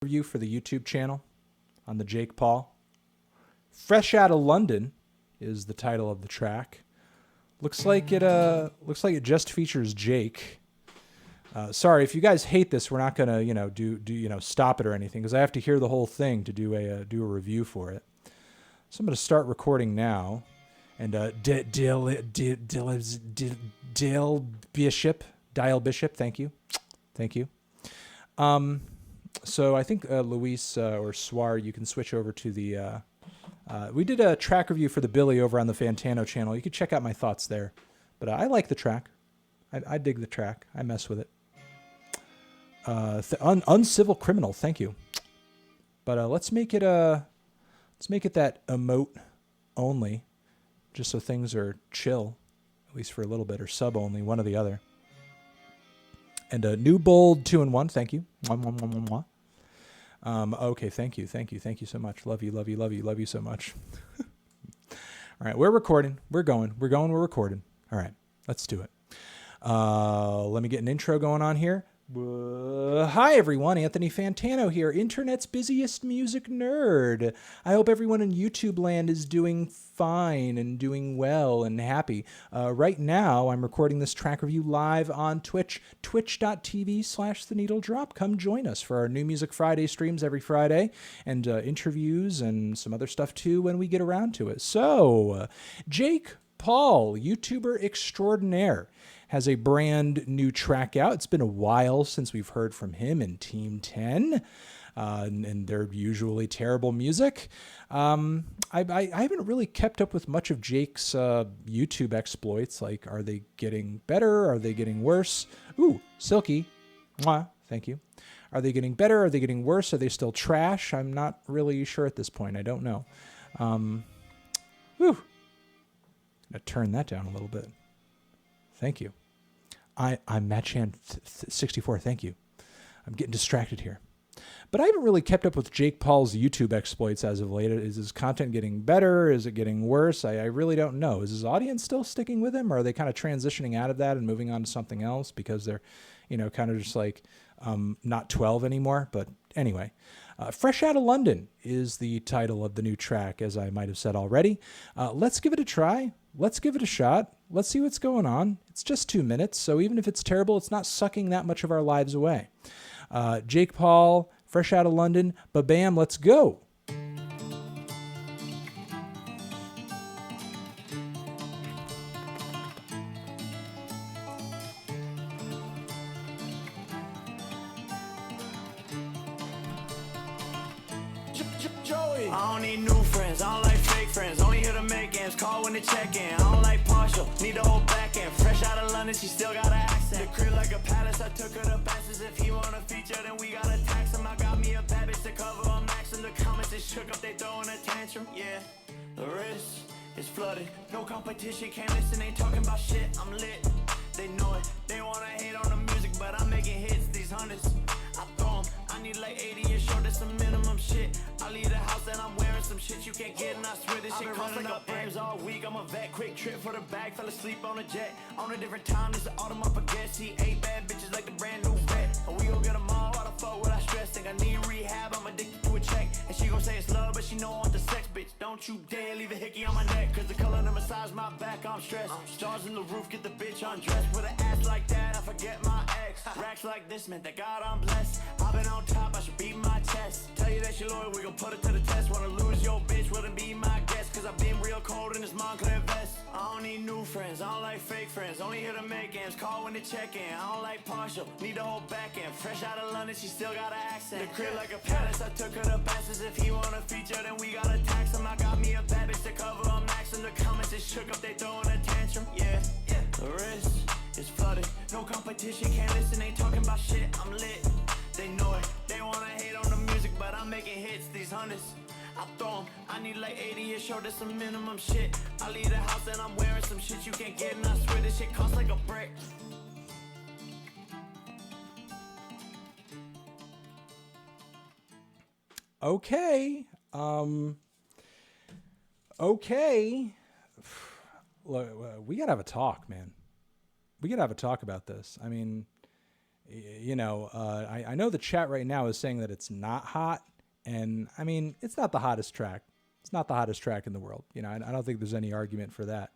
review for the YouTube channel on the Jake Paul. Fresh Out of London is the title of the track. Looks like it just features Jake. Sorry if you guys hate this. We're not gonna do stop it or anything because I have to hear the whole thing to do a review for it. So I'm gonna start recording now. And Dial Bishop, thank you. So I think Luis or Swar, you can switch over to the. We did a track review for the Billy over on the Fantano channel. You can check out my thoughts there. But I like the track. I dig the track. I mess with it. Uncivil Criminal, thank you. But let's make it that emote only. Just so things are chill, at least for a little bit, or sub only, one or the other. And new bold 2-in-1, thank you. Okay, thank you so much. Love you so much. All right, we're recording. We're recording. All right, let's do it. Let me get an intro going on here. Hi everyone, Anthony Fantano here, internet's busiest music nerd. I hope everyone in YouTube land is doing fine and doing well and happy. Right now, I'm recording this track review live on Twitch, twitch.tv/theneedledrop. Come join us for our New Music Friday streams every Friday and interviews and some other stuff too when we get around to it. So, Jake Paul, YouTuber extraordinaire, has a brand new track out. It's been a while since we've heard from him and Team 10 and their usually terrible music. I haven't really kept up with much of Jake's YouTube exploits. Like, are they getting better? Are they getting worse? Ooh, Silky. Mwah, thank you. Are they getting better? Are they getting worse? Are they still trash? I'm not really sure at this point. I don't know. Whew. I'm going to turn that down a little bit. Thank you. I'm Matchan64. Thank you. I'm getting distracted here. But I haven't really kept up with Jake Paul's YouTube exploits as of late. Is his content getting better? Is it getting worse? I really don't know. Is his audience still sticking with him? Or are they kind of transitioning out of that and moving on to something else because they're, kind of just like not 12 anymore? But anyway, Fresh Out of London is the title of the new track, as I might have said already. Let's give it a try. Let's give it a shot. Let's see what's going on. It's just 2 minutes, so even if it's terrible, it's not sucking that much of our lives away. Jake Paul, Fresh Out of London, ba-bam, let's go. I don't need new friends, I don't like fake friends. Only here to make games, call when they check in. I don't like partial, need the whole back end. Fresh out of London, she still got an accent. The crib like a palace, I took her to Bastards. If he want a feature, then we gotta tax him. I got me a bad bitch to cover, I'm maxing. The comments is shook up, they throwing a tantrum. Yeah, the wrist is flooded, no competition, can't listen, ain't talking about shit, I'm lit. They know it, they wanna hate on the music, but I'm making hits, these hundreds. I throw 'em, I need like 80 years short, that's some minimum shit. I leave the house and I'm wearing some shit you can't get, and I swear this shit costs like up frames all week. I'm a vet, quick trip for the bag, fell asleep on a jet. On a different time, this the autumn up again. See 8 bad bitches like the brand new vet. And we gon' get them all, why the fuck would I stress? Think I need rehab, I'm addicted to a check. And she gon' say it's love, but she know I want the sex, bitch. Don't you dare leave a hickey on my neck, cause the color that massage my back, I'm stressed. Stars in the roof, get the bitch undressed. With an ass like that, I forget my ex. Racks like this, man, thank God I'm blessed. I've been on top, I should beat my chest. Tell you that she loyal, we gon' put it to the test. Wanna lose your bitch, wouldn't be my guest. Cause I've been real cold in this Montclair vest. I don't need new friends, I don't like fake friends. Only here to make games, call when they check in. I don't like partial, need the whole back end. Fresh out of London, she still got an accent. The crib like a palace, I took her to Bastards. If he want a feature, then we gotta tax him. I got me a bad bitch to cover, I'm maxing. The comments is shook up, they throwing a tantrum. Yeah, the wrist is flooded, no competition, can't listen, ain't talking about shit, I'm lit. They know it, they wanna hate on the music, but I'm making hits, these hundreds. I throw 'em, I need like 80 years short, that's some minimum shit. I leave the house and I'm wearing some shit you can't get, and I swear this shit costs like a brick. Okay. Okay. Look, we gotta have a talk, man. We gotta have a talk about this. I mean, I know the chat right now is saying that it's not hot, and I mean, it's not the hottest track. It's not the hottest track in the world. I don't think there's any argument for that.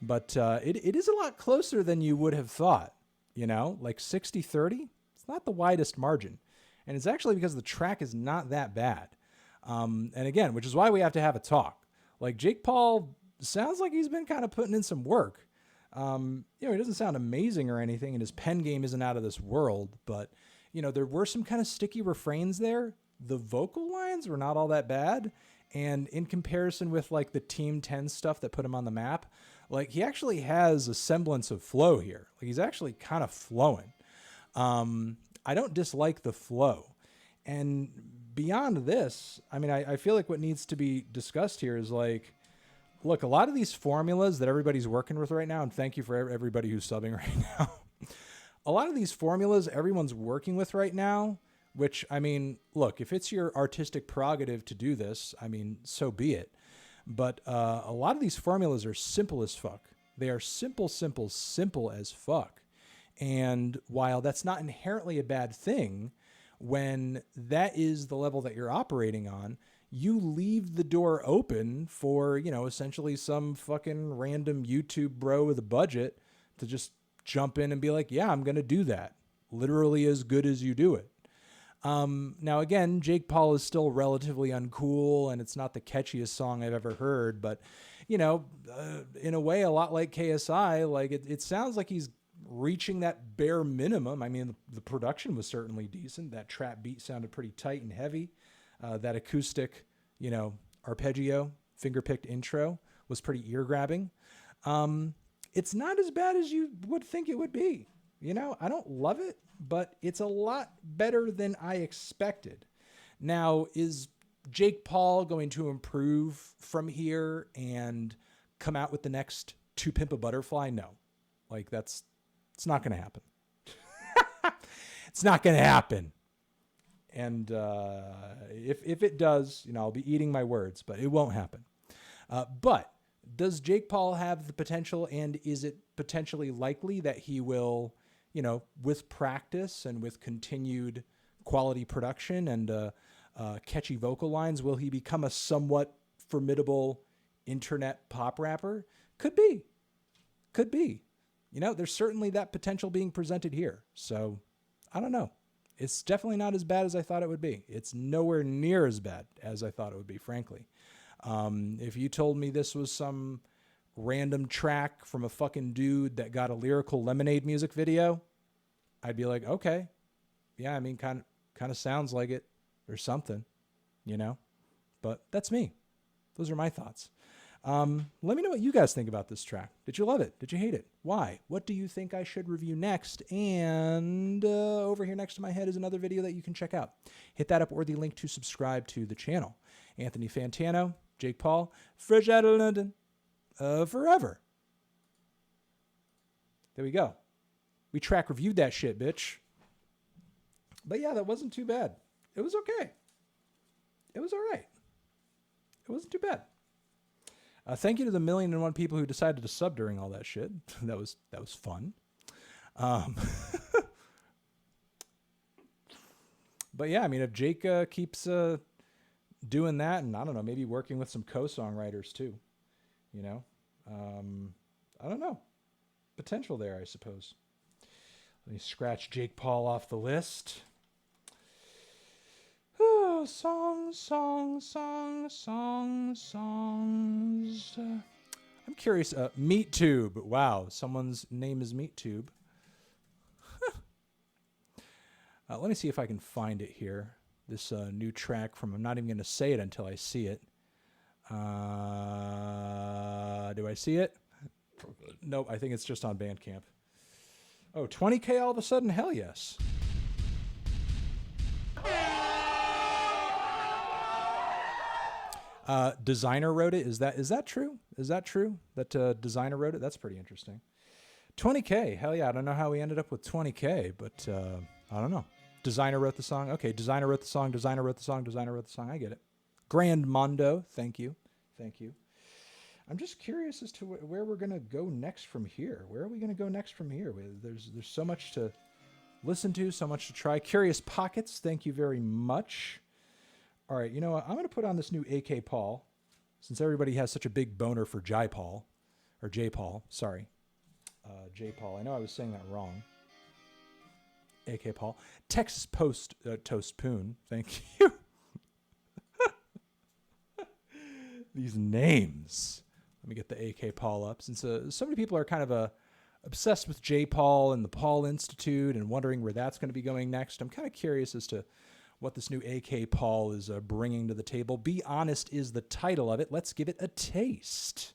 But it is a lot closer than you would have thought. Like 60-30. It's not the widest margin. And it's actually because the track is not that bad. And again, which is why we have to have a talk. Like Jake Paul sounds like he's been kind of putting in some work. He doesn't sound amazing or anything, and his pen game isn't out of this world. But, there were some kind of sticky refrains there. The vocal lines were not all that bad. And in comparison with like the Team 10 stuff that put him on the map, like he actually has a semblance of flow here. Like he's actually kind of flowing. I don't dislike the flow. And beyond this, I mean, I feel like what needs to be discussed here is like, look, a lot of these formulas that everybody's working with right now, and thank you for everybody who's subbing right now. A lot of these formulas everyone's working with right now, which, I mean, look, if it's your artistic prerogative to do this, I mean, so be it. But a lot of these formulas are simple as fuck. They are simple as fuck. And while that's not inherently a bad thing, when that is the level that you're operating on, you leave the door open for, essentially some fucking random YouTube bro with a budget to just jump in and be like, yeah, I'm going to do that. Literally as good as you do it. Now, again, Jake Paul is still relatively uncool, and it's not the catchiest song I've ever heard, but, in a way, a lot like KSI, like it sounds like he's reaching that bare minimum. I mean, the production was certainly decent. That trap beat sounded pretty tight and heavy. That acoustic, arpeggio, finger-picked intro was pretty ear-grabbing. It's not as bad as you would think it would be. I don't love it, but it's a lot better than I expected. Now, is Jake Paul going to improve from here and come out with the next To Pimp a Butterfly? No. Like, it's not going to happen. It's not going to happen. And if it does, I'll be eating my words, but it won't happen. But does Jake Paul have the potential, and is it potentially likely that he will, with practice and with continued quality production and catchy vocal lines, will he become a somewhat formidable internet pop rapper? Could be. There's certainly that potential being presented here. So I don't know. It's definitely not as bad as I thought it would be. It's nowhere near as bad as I thought it would be, frankly. If you told me this was some random track from a fucking dude that got a Lyrical Lemonade music video, I'd be like, okay. Yeah, I mean, kind of sounds like it or something, But that's me. Those are my thoughts. Let me know what you guys think about this track. Did you love it? Did you hate it? Why? What do you think I should review next? And over here next to my head is another video that you can check out. Hit that up or the link to subscribe to the channel. Anthony Fantano, Jake Paul, fresh out of London, forever. There we go. We track reviewed that shit, bitch. But yeah, that wasn't too bad. It was okay. It was all right. It wasn't too bad. Thank you to the 1,000,001 people who decided to sub during all that shit. That was fun. But yeah, I mean, if Jake keeps doing that, and I don't know, maybe working with some co-songwriters too, I don't know. Potential there, I suppose. Let me scratch Jake Paul off the list. Oh, songs. I'm curious. MeatTube. Wow, someone's name is MeatTube. Let me see if I can find it here. This new track from, I'm not even going to say it until I see it. Do I see it? Nope, I think it's just on Bandcamp. Oh, 20K all of a sudden? Hell yes. Designer wrote it. Is that true? Is that true? That Designer wrote it? That's pretty interesting. 20K. Hell yeah. I don't know how we ended up with 20K, but I don't know. Designer wrote the song. Okay, Designer wrote the song. Designer wrote the song. Designer wrote the song. I get it. Grand Mondo. Thank you. I'm just curious as to where we're going to go next from here. Where are we going to go next from here? There's so much to listen to, so much to try. Curious Pockets, thank you very much. All right, you know what? I'm going to put on this new AK Paul, since everybody has such a big boner for Jai Paul, or J Paul, sorry. J Paul, I know I was saying that wrong. AK Paul. Texas Post Toast Poon, thank you. These names. Let me get the AK Paul up, since so many people are kind of obsessed with J Paul and the Paul Institute and wondering where that's going to be going next. I'm kind of curious as to what this new AK Paul is bringing to the table. Be Honest is the title of it. Let's give it a taste.